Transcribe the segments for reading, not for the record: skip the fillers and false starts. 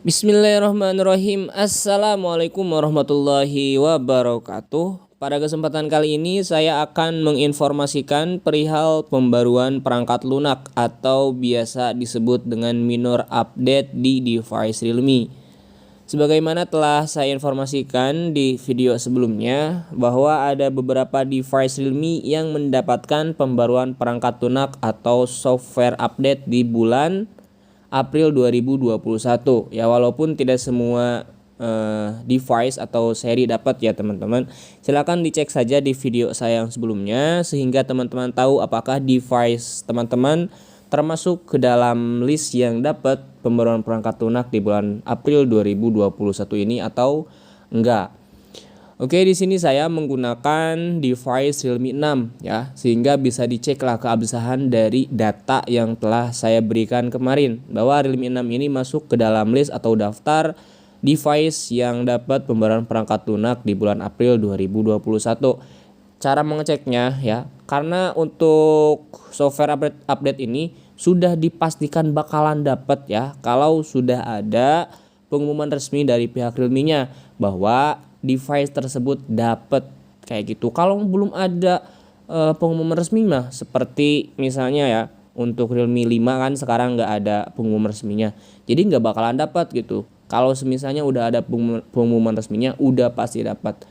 Bismillahirrahmanirrahim. Assalamualaikum warahmatullahi wabarakatuh. Pada kesempatan kali ini saya akan menginformasikan perihal pembaruan perangkat lunak atau biasa disebut dengan minor update di device Realme. Sebagaimana telah saya informasikan di video sebelumnya bahwa ada beberapa device Realme yang mendapatkan pembaruan perangkat lunak atau software update di bulan April 2021 ya, walaupun tidak semua device atau seri dapat ya teman-teman. Silakan dicek saja di video saya yang sebelumnya sehingga teman-teman tahu apakah device teman-teman termasuk ke dalam list yang dapat pembaruan perangkat lunak di bulan April 2021 ini atau enggak. Oke, di sini saya menggunakan device Realme 6 ya, sehingga bisa diceklah keabsahan dari data yang telah saya berikan kemarin bahwa Realme 6 ini masuk ke dalam list atau daftar device yang dapat pembaruan perangkat lunak di bulan April 2021. Cara mengeceknya ya, karena untuk software update ini sudah dipastikan bakalan dapat ya kalau sudah ada pengumuman resmi dari pihak Realme-nya bahwa device tersebut dapat kayak gitu. Kalau belum ada pengumuman resmi mah seperti misalnya ya untuk Realme 5 kan sekarang nggak ada pengumuman resminya, jadi nggak bakalan dapat gitu. Kalau misalnya udah ada pengumuman resminya udah pasti dapat.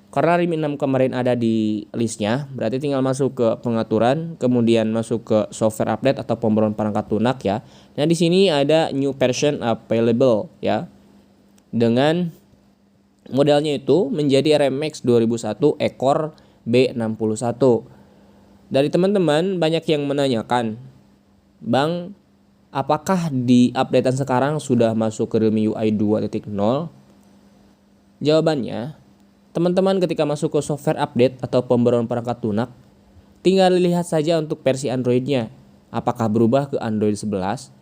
Karena Realme 6 kemarin ada di listnya, berarti tinggal masuk ke pengaturan, kemudian masuk ke software update atau pembaruan perangkat lunak ya. Nah di sini ada new version available ya, dengan modelnya itu menjadi RMX 2001 ekor B61. Dari teman-teman banyak yang menanyakan, Bang, apakah di updatean sekarang sudah masuk ke Realme UI 2.0? Jawabannya, teman-teman ketika masuk ke software update atau pembaruan perangkat lunak, tinggal lihat saja untuk versi Android-nya. Apakah berubah ke Android 11?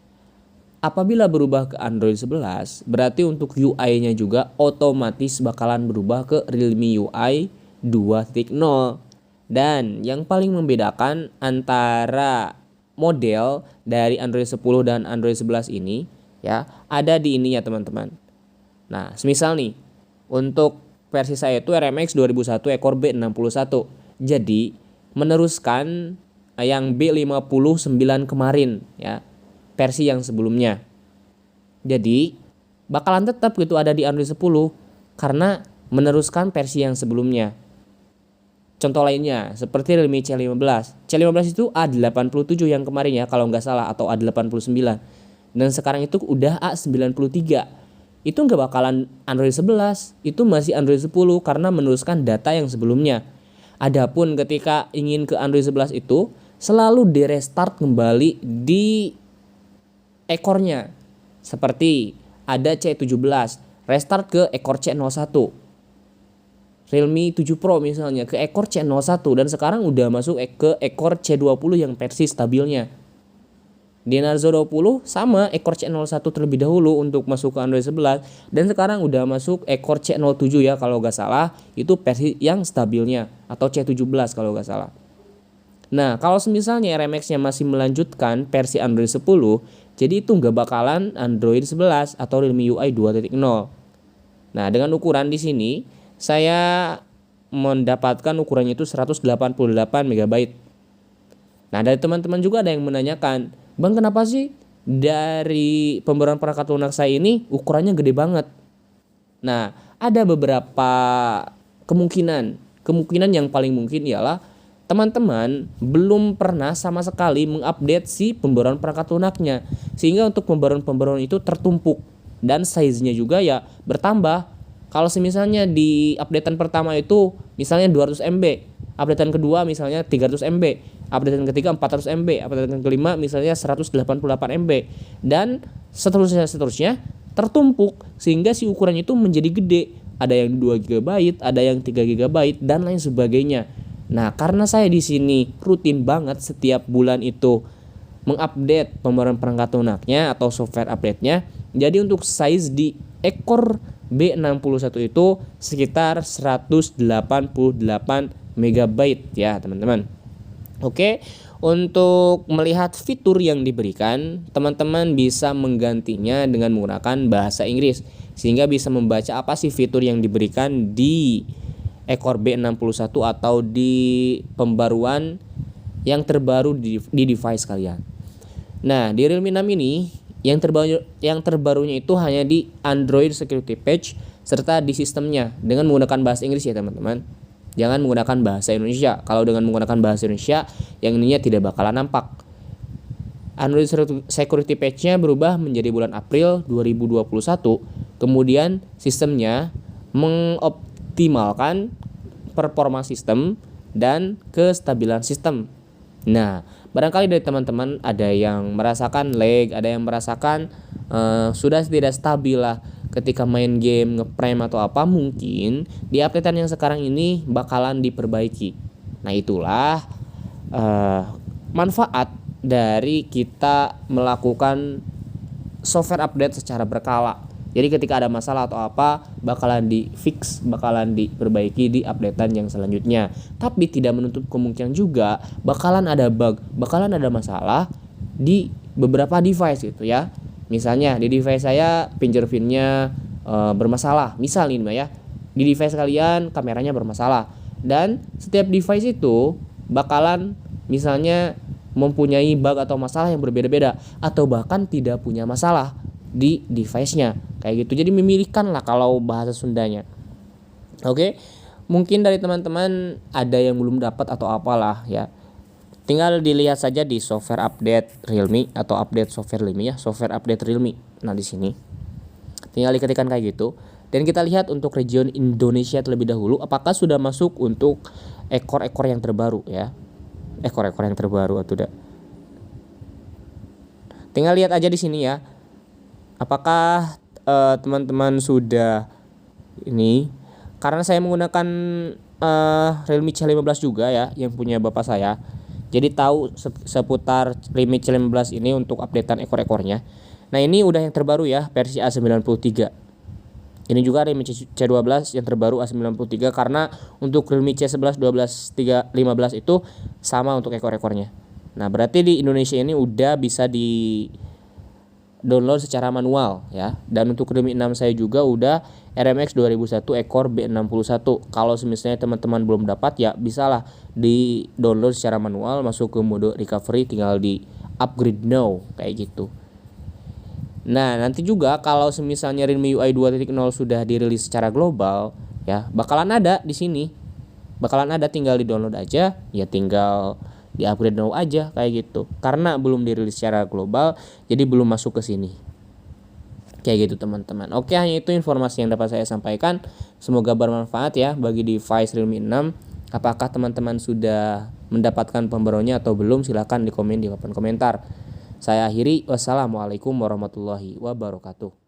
Apabila berubah ke Android 11, berarti untuk UI-nya juga otomatis bakalan berubah ke Realme UI 2.0. Dan yang paling membedakan antara model dari Android 10 dan Android 11 ini ya, ada di ini ya teman-teman. Nah, semisal nih, untuk versi saya itu RMX 2001 ekor B61. Jadi, meneruskan yang B59 kemarin ya, versi yang sebelumnya. Jadi bakalan tetap gitu ada di Android 10 karena meneruskan versi yang sebelumnya. Contoh lainnya seperti Realme C15. C15 itu A87 yang kemarin ya kalau nggak salah, atau A89. Dan sekarang itu udah A93. Itu nggak bakalan Android 11, itu masih Android 10 karena meneruskan data yang sebelumnya. Adapun ketika ingin ke Android 11 itu selalu di-restart kembali di ekornya, seperti ada C17 restart ke ekor C01, Realme 7 Pro misalnya ke ekor C01, dan sekarang udah masuk ke ekor C20 yang versi stabilnya. Di Narzo 20 sama ekor C01 terlebih dahulu untuk masuk ke Android 11, dan sekarang udah masuk ekor C07 ya kalau nggak salah, itu versi yang stabilnya, atau C17 kalau nggak salah. Nah, kalau misalnya RMX-nya masih melanjutkan versi Android 10, jadi itu nggak bakalan Android 11 atau Realme UI 2.0. Nah, dengan ukuran di sini, saya mendapatkan ukurannya itu 188 MB. Nah, dari teman-teman juga ada yang menanyakan, Bang, kenapa sih dari pembaruan perangkat lunak saya ini ukurannya gede banget? Nah, ada beberapa kemungkinan. Kemungkinan yang paling mungkin ialah teman-teman belum pernah sama sekali mengupdate si pembaruan perangkat lunaknya, sehingga untuk pembaruan itu tertumpuk dan size-nya juga ya bertambah. Kalau misalnya di updatean pertama itu misalnya 200 MB, updatean kedua misalnya 300 MB, updatean ketiga 400 MB, updatean kelima misalnya 188 MB, dan seterusnya tertumpuk sehingga si ukurannya itu menjadi gede. Ada yang 2 GB, ada yang 3 GB dan lain sebagainya. Nah, karena saya di sini rutin banget setiap bulan itu mengupdate pembaruan perangkat lunaknya atau software update-nya, jadi untuk size di ekor B61 itu sekitar 188 MB ya, teman-teman. Oke, Untuk melihat fitur yang diberikan, teman-teman bisa menggantinya dengan menggunakan bahasa Inggris, sehingga bisa membaca apa sih fitur yang diberikan di ekor B61 atau di pembaruan yang terbaru di device kalian. Nah, di Realme 6 ini yang terbarunya itu hanya di Android Security Patch serta di sistemnya dengan menggunakan bahasa Inggris ya teman-teman. Jangan menggunakan bahasa Indonesia. Kalau dengan menggunakan bahasa Indonesia, yang ininya tidak bakalan nampak. Android Security Patch-nya berubah menjadi bulan April 2021. Kemudian sistemnya mengoptimalkan performa sistem dan kestabilan sistem. Nah, barangkali dari teman-teman ada yang merasakan lag, ada yang merasakan sudah tidak stabil lah ketika main game, ngeprem atau apa, mungkin di updatean yang sekarang ini bakalan diperbaiki. Nah, itulah manfaat dari kita melakukan software update secara berkala. Jadi ketika ada masalah atau apa, bakalan di fix, bakalan diperbaiki di updatean yang selanjutnya. Tapi tidak menutup kemungkinan juga bakalan ada bug, bakalan ada masalah di beberapa device gitu ya. Misalnya di device saya fingerprint-nya bermasalah, misal ini ya. Di device kalian kameranya bermasalah, dan setiap device itu bakalan misalnya mempunyai bug atau masalah yang berbeda-beda, atau bahkan tidak punya masalah di device-nya kayak gitu. Jadi memilihkan lah kalau bahasa Sundanya. Oke, mungkin dari teman-teman ada yang belum dapat atau apalah ya, tinggal dilihat saja di software update Realme atau update software Realme ya, software update Realme. Nah, di sini tinggal diketikkan kayak gitu, dan kita lihat untuk region Indonesia terlebih dahulu apakah sudah masuk untuk ekor-ekor yang terbaru ya. Ekor-ekor yang terbaru atau tidak. Tinggal lihat aja di sini ya. Apakah teman-teman sudah ini, karena saya menggunakan Realme C15 juga ya, yang punya bapak saya. Jadi tahu seputar Realme C15 ini untuk updatean ekor-ekornya. Nah, ini udah yang terbaru ya, versi A93. Ini juga Realme C12 yang terbaru A93, karena untuk Realme C11, 12, 3, 15 itu sama untuk ekor-ekornya. Nah, berarti di Indonesia ini udah bisa di download secara manual ya. Dan untuk Realme 6 saya juga udah RMX 2001 ekor B61. Kalau misalnya teman-teman belum dapat ya bisalah di download secara manual, masuk ke mode recovery, tinggal di upgrade now kayak gitu. Nah, nanti juga kalau misalnya Realme UI 2.0 sudah dirilis secara global ya, bakalan ada di sini. Bakalan ada, tinggal di-download aja, ya tinggal di-upgrade now aja kayak gitu. Karena belum dirilis secara global, jadi belum masuk ke sini. Kayak gitu teman-teman. Oke, hanya itu informasi yang dapat saya sampaikan. Semoga bermanfaat ya bagi device Realme 6. Apakah teman-teman sudah mendapatkan pembaruannya atau belum? Silahkan di komen di papan komentar. Saya akhiri. Wassalamualaikum warahmatullahi wabarakatuh.